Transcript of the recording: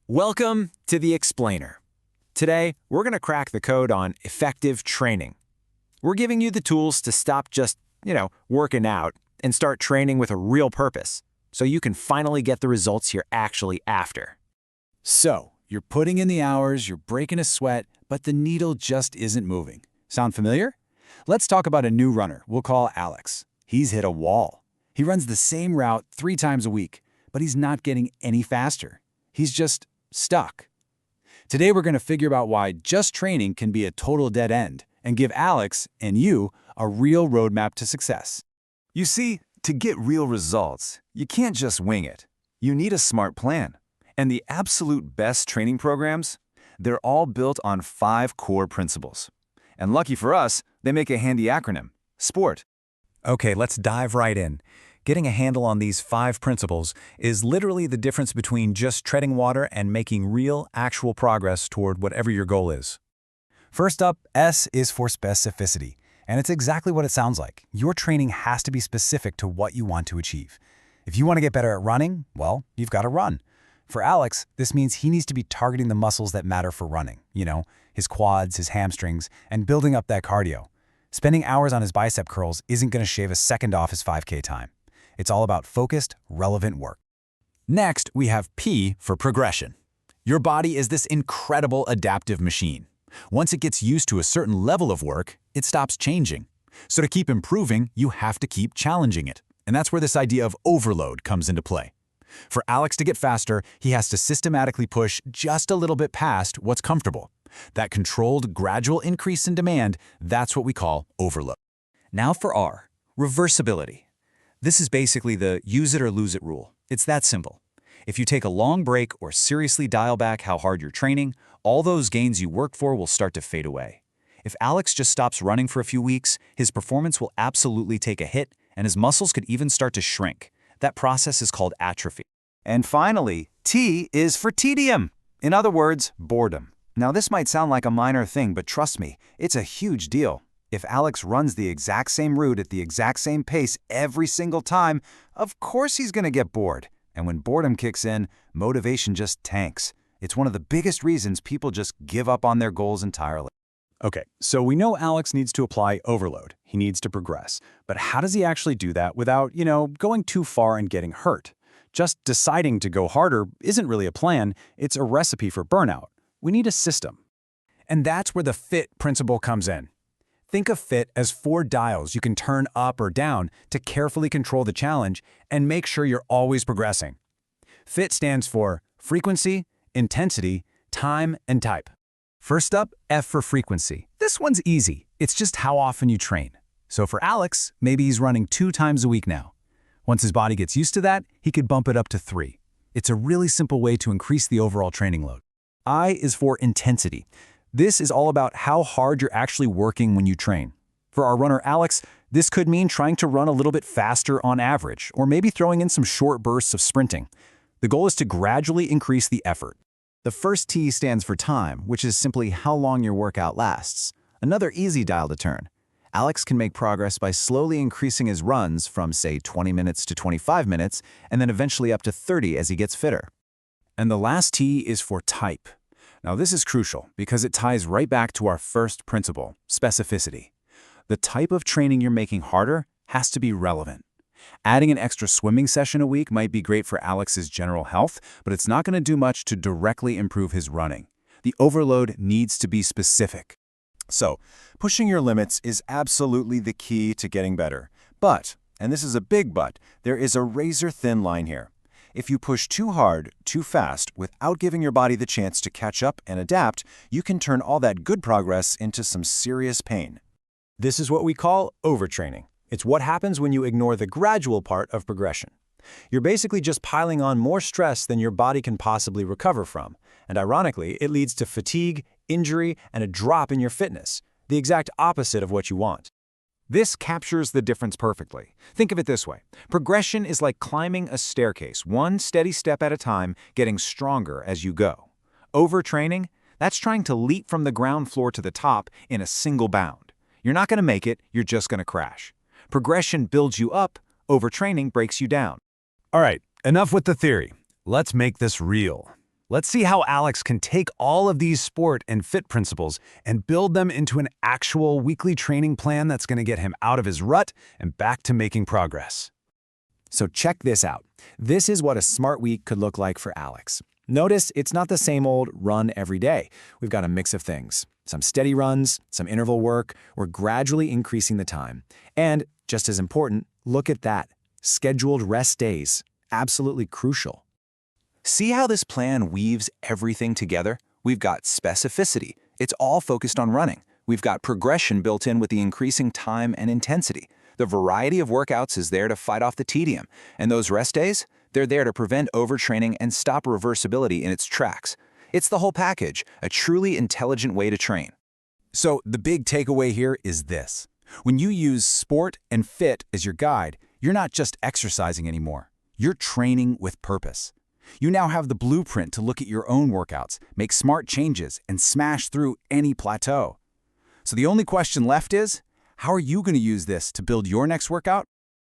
Welcome to The Explainer. Today, we're going to crack the code on effective training. We're giving you the tools to stop just, working out and start training with a real purpose, so you can finally get the results you're actually after. So, you're putting in the hours, you're breaking a sweat, but the needle just isn't moving. Sound familiar? Let's talk about a new runner we'll call Alex. He's hit a wall. He runs the same route 3 times a week, but he's not getting any faster. He's just stuck. Today we're going to figure out why just training can be a total dead end and give Alex and you a real roadmap to success. You see, to get real results, you can't just wing it. You need a smart plan. And the absolute best training programs, they're all built on 5 core principles. And lucky for us, they make a handy acronym, SPORT. Okay, let's dive right in. Getting a handle on these 5 principles is literally the difference between just treading water and making real, actual progress toward whatever your goal is. First up, S is for specificity, and it's exactly what it sounds like. Your training has to be specific to what you want to achieve. If you want to get better at running, well, you've got to run. For Alex, this means he needs to be targeting the muscles that matter for running, his quads, his hamstrings, and building up that cardio. Spending hours on his bicep curls isn't going to shave a second off his 5K time. It's all about focused, relevant work. Next, we have P for progression. Your body is this incredible adaptive machine. Once it gets used to a certain level of work, it stops changing. So to keep improving, you have to keep challenging it. And that's where this idea of overload comes into play. For Alex to get faster, he has to systematically push just a little bit past what's comfortable. That controlled, gradual increase in demand, that's what we call overload. Now for R, reversibility. This is basically the use it or lose it rule. It's that simple. If you take a long break or seriously dial back how hard you're training, all those gains you worked for will start to fade away. If Alex just stops running for a few weeks, his performance will absolutely take a hit, and his muscles could even start to shrink. That process is called atrophy. And finally, T is for tedium. In other words, boredom. Now this might sound like a minor thing, but trust me, it's a huge deal. If Alex runs the exact same route at the exact same pace every single time, of course he's going to get bored. And when boredom kicks in, motivation just tanks. It's one of the biggest reasons people just give up on their goals entirely. Okay, so we know Alex needs to apply overload. He needs to progress. But how does he actually do that without, going too far and getting hurt? Just deciding to go harder isn't really a plan, it's a recipe for burnout. We need a system. And that's where the FITT principle comes in. Think of FITT as 4 dials you can turn up or down to carefully control the challenge and make sure you're always progressing. FITT stands for frequency, intensity, time, and type. First up, F for frequency. This one's easy. It's just how often you train. So for Alex, maybe he's running 2 times a week now. Once his body gets used to that, he could bump it up to 3. It's a really simple way to increase the overall training load. I is for intensity. This is all about how hard you're actually working when you train. For our runner Alex, this could mean trying to run a little bit faster on average, or maybe throwing in some short bursts of sprinting. The goal is to gradually increase the effort. The first T stands for time, which is simply how long your workout lasts. Another easy dial to turn. Alex can make progress by slowly increasing his runs from, say, 20 minutes to 25 minutes, and then eventually up to 30 as he gets fitter. And the last T is for type. Now this is crucial because it ties right back to our first principle, specificity. The type of training you're making harder has to be relevant. Adding an extra swimming session a week might be great for Alex's general health, but it's not going to do much to directly improve his running. The overload needs to be specific. So, pushing your limits is absolutely the key to getting better. But, and this is a big but, there is a razor-thin line here. If you push too hard, too fast, without giving your body the chance to catch up and adapt, you can turn all that good progress into some serious pain. This is what we call overtraining. It's what happens when you ignore the gradual part of progression. You're basically just piling on more stress than your body can possibly recover from. And ironically, it leads to fatigue, injury, and a drop in your fitness, the exact opposite of what you want. This captures the difference perfectly. Think of it this way. Progression is like climbing a staircase, one steady step at a time, getting stronger as you go. Overtraining, that's trying to leap from the ground floor to the top in a single bound. You're not going to make it, you're just going to crash. Progression builds you up, overtraining breaks you down. All right, enough with the theory. Let's make this real. Let's see how Alex can take all of these sport and FITT principles and build them into an actual weekly training plan that's going to get him out of his rut and back to making progress. So check this out. This is what a smart week could look like for Alex. Notice it's not the same old run every day. We've got a mix of things. Some steady runs, some interval work. We're gradually increasing the time. And, just as important, look at that. Scheduled rest days. Absolutely crucial. See how this plan weaves everything together? We've got specificity. It's all focused on running. We've got progression built in with the increasing time and intensity. The variety of workouts is there to fight off the tedium. And those rest days? They're there to prevent overtraining and stop reversibility in its tracks. It's the whole package, a truly intelligent way to train. So the big takeaway here is this. When you use sport and FITT as your guide, you're not just exercising anymore. You're training with purpose. You now have the blueprint to look at your own workouts, make smart changes, and smash through any plateau. So the only question left is, how are you going to use this to build your next workout?